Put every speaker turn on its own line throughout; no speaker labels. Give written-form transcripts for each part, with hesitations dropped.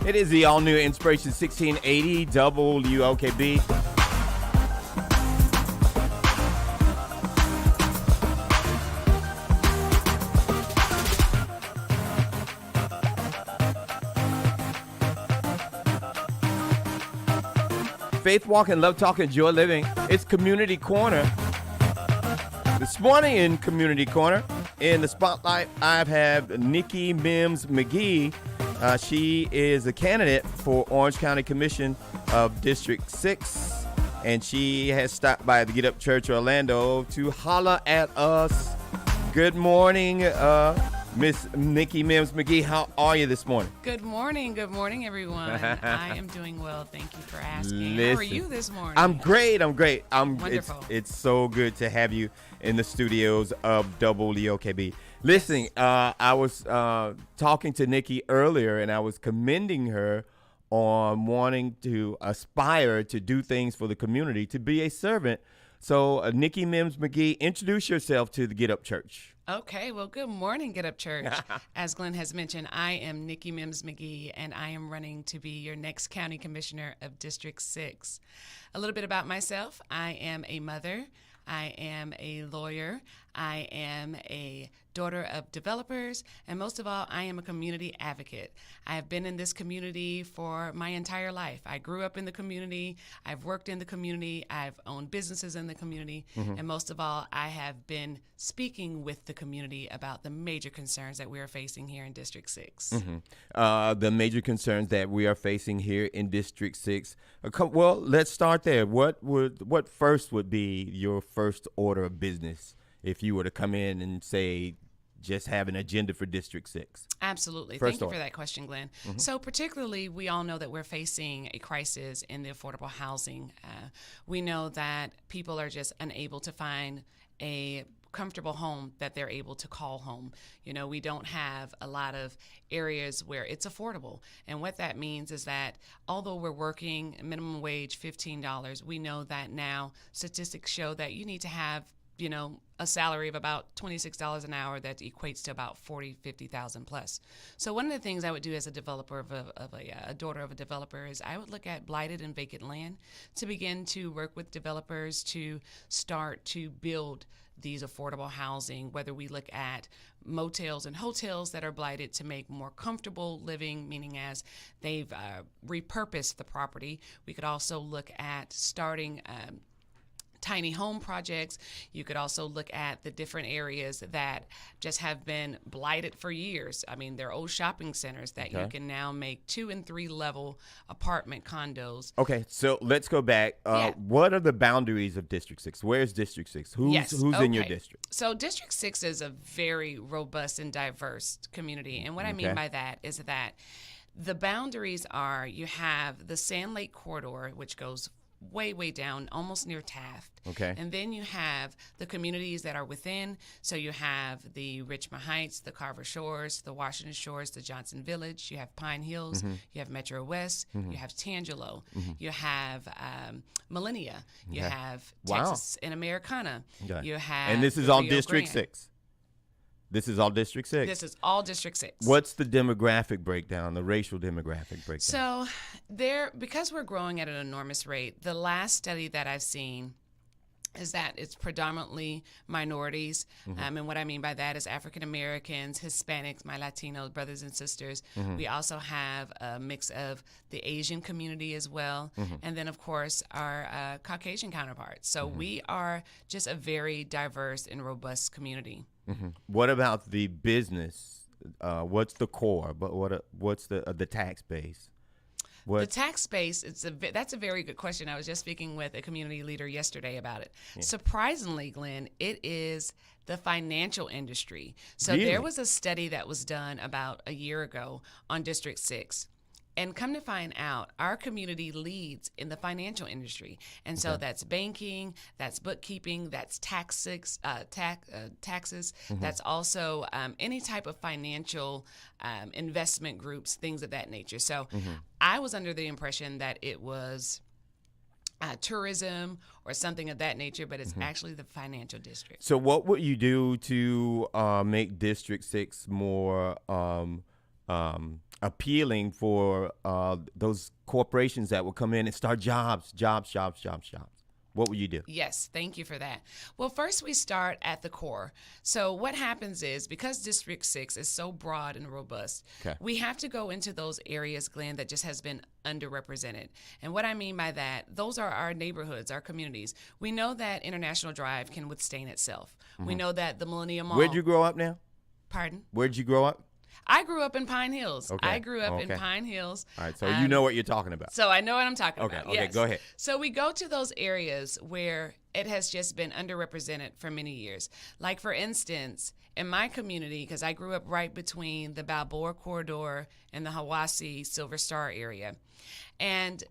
It is the all-new Inspiration 1680 WOKB. Faith walking, love talking, joy living. It's Community Corner. This morning in Community Corner, in the spotlight, I have Nikki Mims McGee. She is a candidate for Orange County Commission of District 6, and she has stopped by the Get Up Church Orlando to holler at us. Good morning, Miss Nikki Mims McGee. How are you this morning?
Good morning, everyone. I am doing well. Thank you for asking.
Listen,
how are you this morning?
I'm great.
Wonderful.
It's so good to have you in the studios of WOKB. Listen, I was talking to Nikki earlier, and I was commending her on wanting to aspire to do things for the community, to be a servant. So, Nikki Mims McGee, introduce yourself to the Get Up Church.
Okay, well, good morning, Get Up Church. As Glenn has mentioned, I am Nikki Mims McGee, and I am running to be your next County Commissioner of District 6. A little bit about myself. I am a mother. I am a lawyer. I am a daughter of developers, and most of all, I am a community advocate. I have been in this community for my entire life. I grew up in the community. I've worked in the community. I've owned businesses in the community, and most of all, I have been speaking with the community about the major concerns that we are facing here in District 6.
The major concerns that we are facing here in District 6. Well, let's start there. What first would be your first order of business if you were to come in and say, just have an agenda for District 6?
Absolutely. Thank you for that question, Glenn. So particularly, we all know that we're facing a crisis in the affordable housing. We know that people are just unable to find a comfortable home that they're able to call home. You know, we don't have a lot of areas where it's affordable. And what that means is that although we're working minimum wage $15, we know that now statistics show that you need to have, you know, a salary of about $26 an hour that equates to about $50,000 plus. So one of the things I would do as a developer a daughter of a developer is I would look at blighted and vacant land to begin to work with developers to start to build these affordable housing, whether we look at motels and hotels that are blighted to make more comfortable living, meaning as they've repurposed the property. We could also look at starting tiny home projects. You could also look at the different areas that just have been blighted for years. I mean, they're old shopping centers that you can now make 2 and 3 level apartment condos.
Okay, so let's go back. What are the boundaries of District 6? Where's District 6? Who's in your district?
So District 6 is a very robust and diverse community. And what I mean by that is that the boundaries are, you have the Sand Lake Corridor, which goes way down, almost near Taft.
Okay.
And then you have the communities that are within. So you have the Richmond Heights, the Carver Shores, the Washington Shores, the Johnson Village. You have Pine Hills. You have Metro West. You have Tangelo. You have Millennia. You have Texas and Americana. You have
and this is all District 6. This is all District 6?
This is all District 6.
What's the demographic breakdown, the racial demographic breakdown?
So because we're growing at an enormous rate, the last study that I've seen is that it's predominantly minorities. And what I mean by that is African Americans, Hispanics, my Latino brothers and sisters. We also have a mix of the Asian community as well. And then, of course, our Caucasian counterparts. So we are just a very diverse and robust community.
What about the business? What's the core? But what's the tax base?
The tax base, that's a very good question. I was just speaking with a community leader yesterday about it. Surprisingly, Glenn, it is the financial industry. So there was a study that was done about a year ago on District 6. And come to find out, our community leads in the financial industry. And so that's banking, that's bookkeeping, that's taxes, that's also any type of financial investment groups, things of that nature. So I was under the impression that it was tourism or something of that nature, but it's actually the financial district.
So what would you do to make District 6 more appealing for those corporations that will come in and start jobs. What would you do?
Yes, thank you for that. Well, first we start at the core. So what happens is, because District 6 is so broad and robust,
Okay.
we have to go into those areas, Glenn, that just has been underrepresented. And what I mean by that, those are our neighborhoods, our communities. We know that International Drive can withstand itself. We know that the Millennium Mall.
Where'd you grow up now?
Pardon?
Where'd you grow up?
I grew up in Pine Hills.
Okay.
I grew up in
Okay.
Pine Hills.
All right, so you know what you're talking about.
So I know what I'm talking
Okay,
about.
okay,
Yes.
go ahead.
So we go to those areas where it has just been underrepresented for many years. Like, for instance, in my community, because I grew up right between the Balboa Corridor and the Hiwassee Silver Star area. And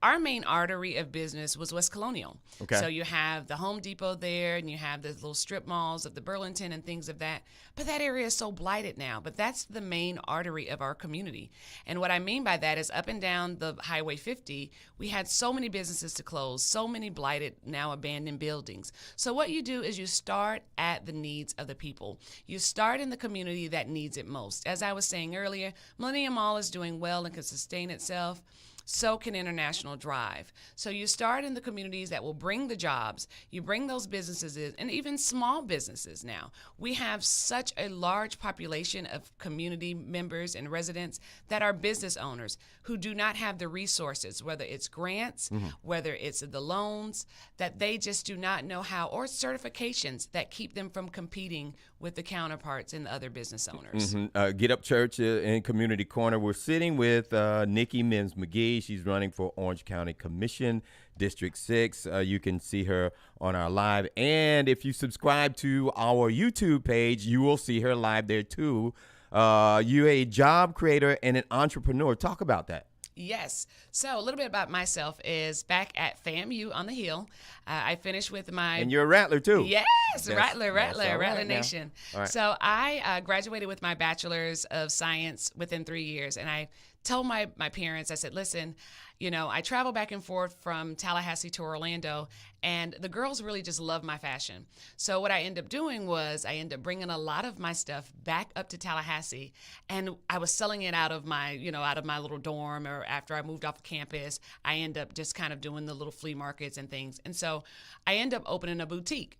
our main artery of business was West Colonial.
Okay.
So you have the Home Depot there, and you have the little strip malls of the Burlington and things of that. But that area is so blighted now. But that's the main artery of our community. And what I mean by that is, up and down the Highway 50, we had so many businesses to close, so many blighted, now abandoned buildings. So what you do is you start at the needs of the people. You start in the community that needs it most. As I was saying earlier, Millennium Mall is doing well and can sustain itself. So can International Drive. So you start in the communities that will bring the jobs. You bring those businesses in, and even small businesses now. We have such a large population of community members and residents that are business owners who do not have the resources, whether it's grants, whether it's the loans, that they just do not know how, or certifications that keep them from competing with the counterparts and the other business owners.
Get Up Church in Community Corner. We're sitting with Nikki Mims McGee. She's running for Orange County Commission, District 6. You can see her on our live. And if you subscribe to our YouTube page, you will see her live there too. You're a job creator and an entrepreneur. Talk about that.
Yes. So a little bit about myself is back at FAMU on the Hill. I finished with my...
And you're a Rattler too.
Yes, Rattler
all right now.
Nation.
All right.
So I graduated with my bachelor's of science within 3 years. And I told my parents, I said, listen, I travel back and forth from Tallahassee to Orlando, and the girls really just love my fashion. So what I ended up doing was I ended up bringing a lot of my stuff back up to Tallahassee, and I was selling it out of my little dorm, or after I moved off campus, I ended up just kind of doing the little flea markets and things. And so I ended up opening a boutique.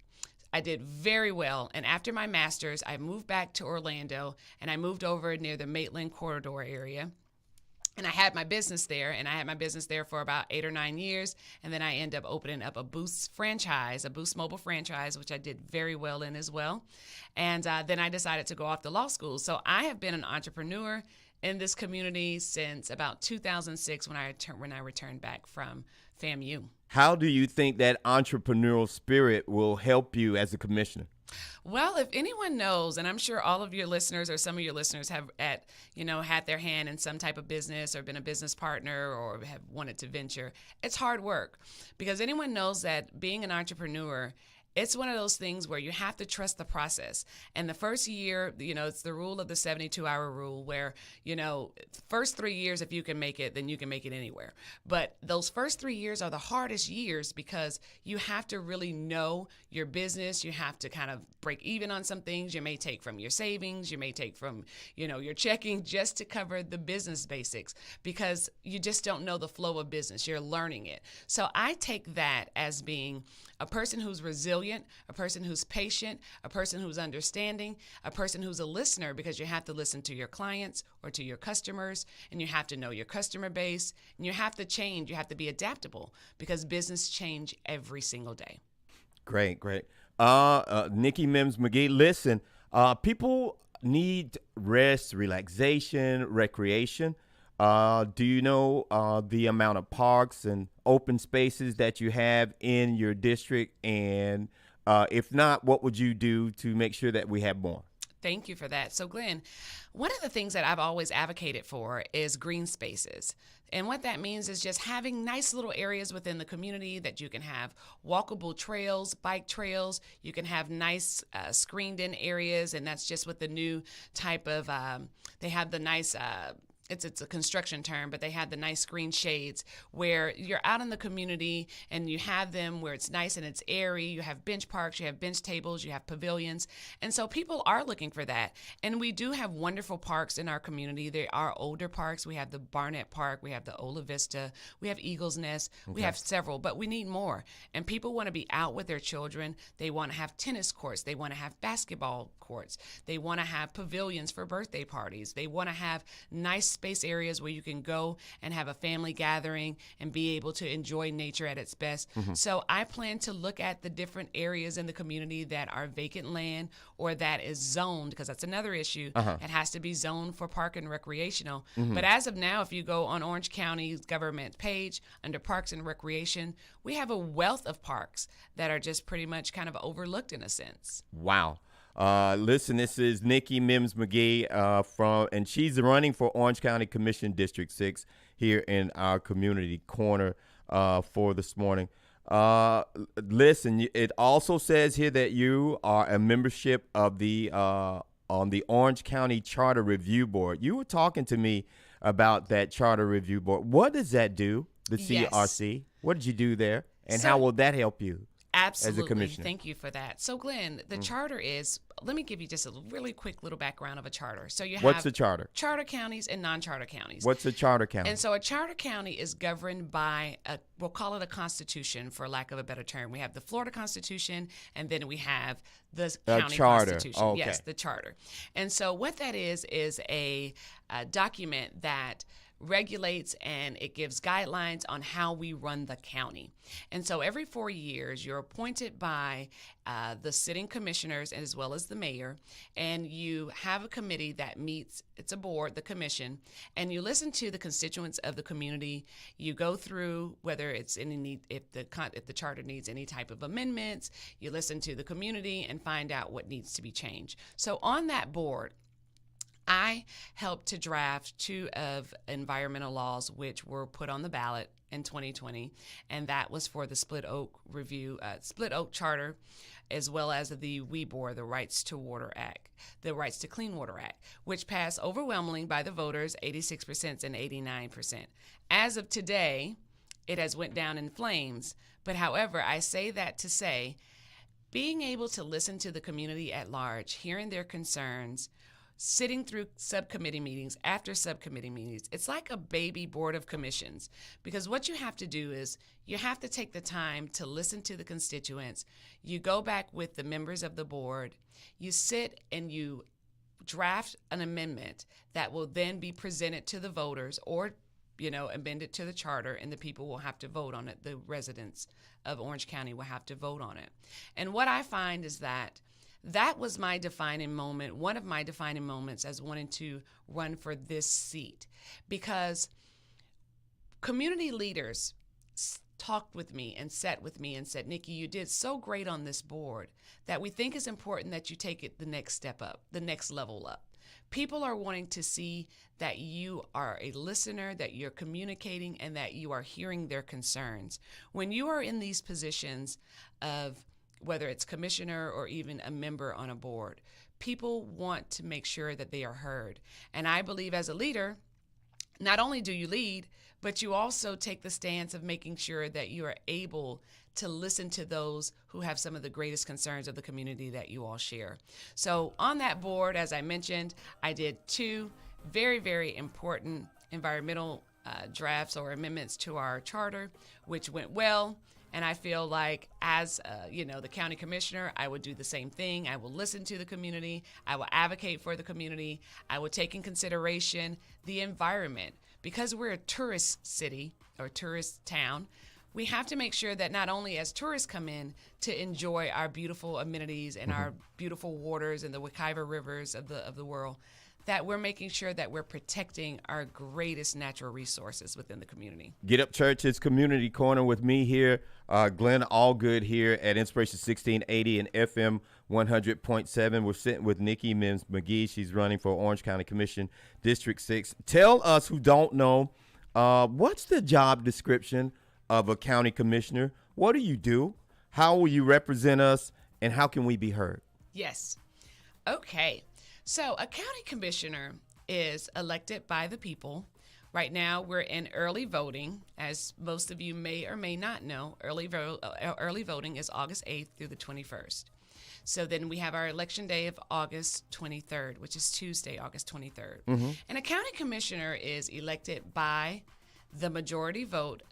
I did very well. And after my master's, I moved back to Orlando, and I moved over near the Maitland Corridor area. And I had my business there, and I had my business there for about 8 or 9 years. And then I ended up opening up a Boost franchise, a Boost mobile franchise, which I did very well in as well. And then I decided to go off to law school. So I have been an entrepreneur in this community since about 2006 when I returned back from FAMU.
How do you think that entrepreneurial spirit will help you as a commissioner?
Well, if anyone knows, and I'm sure all of your listeners or some of your listeners have had their hand in some type of business or been a business partner or have wanted to venture, it's hard work, because anyone knows that being an entrepreneur, it's one of those things where you have to trust the process. And the first year, it's the rule of the 72-hour rule where, first 3 years, if you can make it, then you can make it anywhere. But those first 3 years are the hardest years because you have to really know your business. You have to kind of break even on some things. You may take from your savings. You may take from, your checking just to cover the business basics, because you just don't know the flow of business. You're learning it. So I take that as being a person who's resilient, a person who's patient, a person who's understanding, a person who's a listener, because you have to listen to your clients or to your customers, and you have to know your customer base, and you have to change. You have to be adaptable, because business change every single day.
Great. Nikki Mims McGee, listen, people need rest, relaxation, recreation. Do you know the amount of parks and open spaces that you have in your district? And if not, what would you do to make sure that we have more?
Thank you for that. So, Glenn, one of the things that I've always advocated for is green spaces. And what that means is just having nice little areas within the community that you can have walkable trails, bike trails. You can have nice screened in areas, and that's just with the new type of, they have the nice it's a construction term, but they have the nice green shades where you're out in the community and you have them where it's nice and it's airy. You have bench parks, you have bench tables, you have pavilions. And so people are looking for that. And we do have wonderful parks in our community. There are older parks. We have the Barnett Park, we have the Ola Vista, we have Eagles Nest, we have several, but we need more. And people want to be out with their children. They want to have tennis courts. They want to have basketball courts. They want to have pavilions for birthday parties. They want to have nice space areas where you can go and have a family gathering and be able to enjoy nature at its best. So I plan to look at the different areas in the community that are vacant land or that is zoned, because that's another issue. It has to be zoned for park and recreational. But as of now, if you go on Orange County's government page under Parks and Recreation, we have a wealth of parks that are just pretty much kind of overlooked in a sense.
Wow. Listen, this is Nikki Mims McGee and she's running for Orange County Commission District 6 here in our community corner for this morning. Listen, it also says here that you are a membership of the on the Orange County Charter Review Board. You were talking to me about that Charter Review Board. What does that do, the CRC? Yes. What did you do there, and how will that help you?
Absolutely.
As a commissioner.
Thank you for that. So, Glenn, the charter is, let me give you just a really quick little background of a charter. So you have
What's a charter?
Charter counties and non-charter counties.
What's a charter county?
And so a charter county is governed by, we'll call it a constitution for lack of a better term. We have the Florida Constitution, and then we have the county
charter.
constitution.
Okay.
Yes, the charter. And so what that is a document that regulates and it gives guidelines on how we run the county. And so every 4 years, you're appointed by the sitting commissioners as well as the mayor, and you have a committee that meets. It's a board, the commission, and you listen to the constituents of the community. You go through whether it's any need, if the charter needs any type of amendments. You listen to the community and find out what needs to be changed. So on that board, I helped to draft 2 of environmental laws which were put on the ballot in 2020, and that was for the Split Oak Charter, as well as the WEBOR, the Rights to Clean Water Act, which passed overwhelmingly by the voters, 86% and 89%. As of today, it has went down in flames. But however, I say that to say, being able to listen to the community at large, hearing their concerns, sitting through subcommittee meetings after subcommittee meetings, it's like a baby board of commissions, because what you have to do is you have to take the time to listen to the constituents. You go back with the members of the board, you sit and you draft an amendment that will then be presented to the voters or amend it to the charter, and the people will have to vote on it. The residents of Orange County will have to vote on it. And what I find is that was my defining moment, one of my defining moments as wanting to run for this seat, because community leaders talked with me and sat with me and said, Nikki, you did so great on this board that we think it's important that you take it the next step up, the next level up. People are wanting to see that you are a listener, that you're communicating, and that you are hearing their concerns. When you are in these positions of whether it's commissioner or even a member on a board, people want to make sure that they are heard. And I believe as a leader, not only do you lead, but you also take the stance of making sure that you are able to listen to those who have some of the greatest concerns of the community that you all share. So on that board, as I mentioned, I did 2 very, very important environmental drafts or amendments to our charter, which went well. And I feel like as, the county commissioner, I would do the same thing. I will listen to the community. I will advocate for the community. I will take in consideration the environment. Because we're a tourist city or tourist town, we have to make sure that not only as tourists come in to enjoy our beautiful amenities and our beautiful waters and the WOKB rivers of the world, that we're making sure that we're protecting our greatest natural resources within the community.
Get Up Church's Community Corner with me here, Glenn Allgood here at Inspiration 1680 and FM 100.7. We're sitting with Nikki Mims McGee. She's running for Orange County Commission District 6. Tell us who don't know, what's the job description of a county commissioner? What do you do? How will you represent us? And how can we be heard?
Yes. Okay. So a county commissioner is elected by the people. Right now, we're in early voting. As most of you may or may not know, early voting is August 8th through the 21st. So then we have our election day of August 23rd, which is Tuesday, August 23rd. And a county commissioner is elected by the majority vote,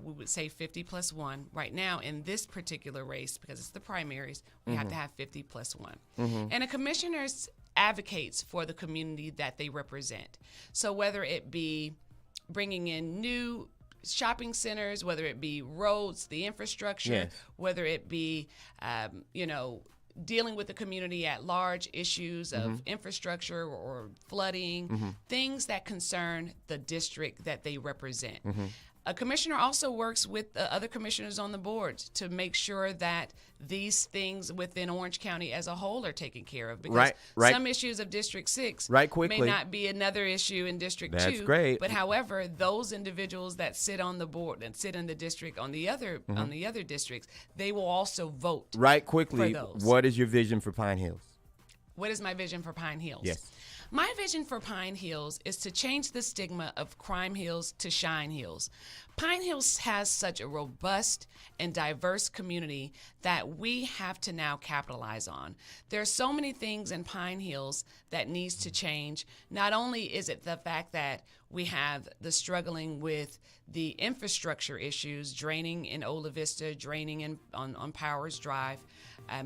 we would say 50 plus 1. Right now, in this particular race, because it's the primaries, we have to have 50 plus 1. And a commissioner advocates for the community that they represent. So whether it be bringing in new shopping centers, whether it be roads, the infrastructure, whether it be, dealing with the community at large, issues of infrastructure or flooding, things that concern the district that they represent. A commissioner also works with the other commissioners on the board to make sure that these things within Orange County as a whole are taken care of. Because some issues of District 6 may not be another issue in District 2.
That's great.
But however, those individuals that sit on the board and sit in the district on the other districts, they will also vote.
Right, quickly,
for those.
What is your vision for Pine Hills?
What is my vision for Pine Hills?
Yes.
My vision for Pine Hills is to change the stigma of Crime Hills to Shine Hills. Pine Hills has such a robust and diverse community that we have to now capitalize on. There are so many things in Pine Hills that needs to change. Not only is it the fact that we have the struggling with the infrastructure issues, draining in Ola Vista, draining on Powers Drive.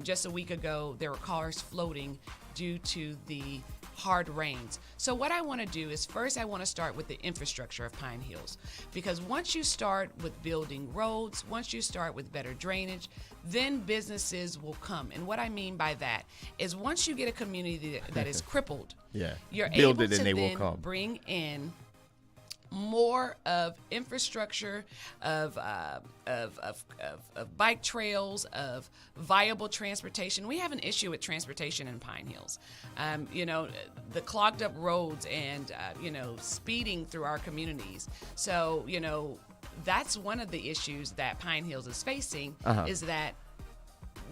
Just a week ago, there were cars floating due to the hard rains. So what I want to do is first I want to start with the infrastructure of Pine Hills, because once you start with building roads, once you start with better drainage, then businesses will come. And what I mean by that is once you get a community that is crippled, you're able to then bring in more of infrastructure, of bike trails, of viable transportation. We have an issue with transportation in Pine Hills. The clogged up roads and, speeding through our communities. So, that's one of the issues that Pine Hills is facing, is that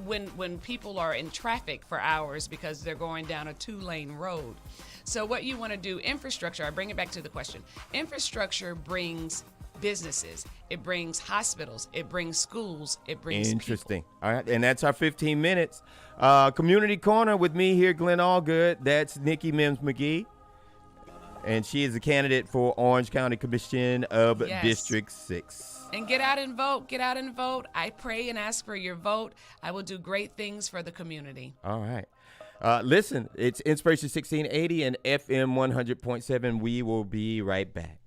when people are in traffic for hours because they're going down a 2-lane road. So what you want to do, infrastructure, I bring it back to the question. Infrastructure brings businesses, it brings hospitals, it brings schools, it brings
Interesting.
people.
All right, and that's our 15 minutes. Community Corner with me here, Glenn Allgood. That's Nikki Mims McGee. And she is a candidate for Orange County Commission of District 6.
And get out and vote. Get out and vote. I pray and ask for your vote. I will do great things for the community.
All right. Listen, it's Inspiration 1680 and FM 100.7. We will be right back.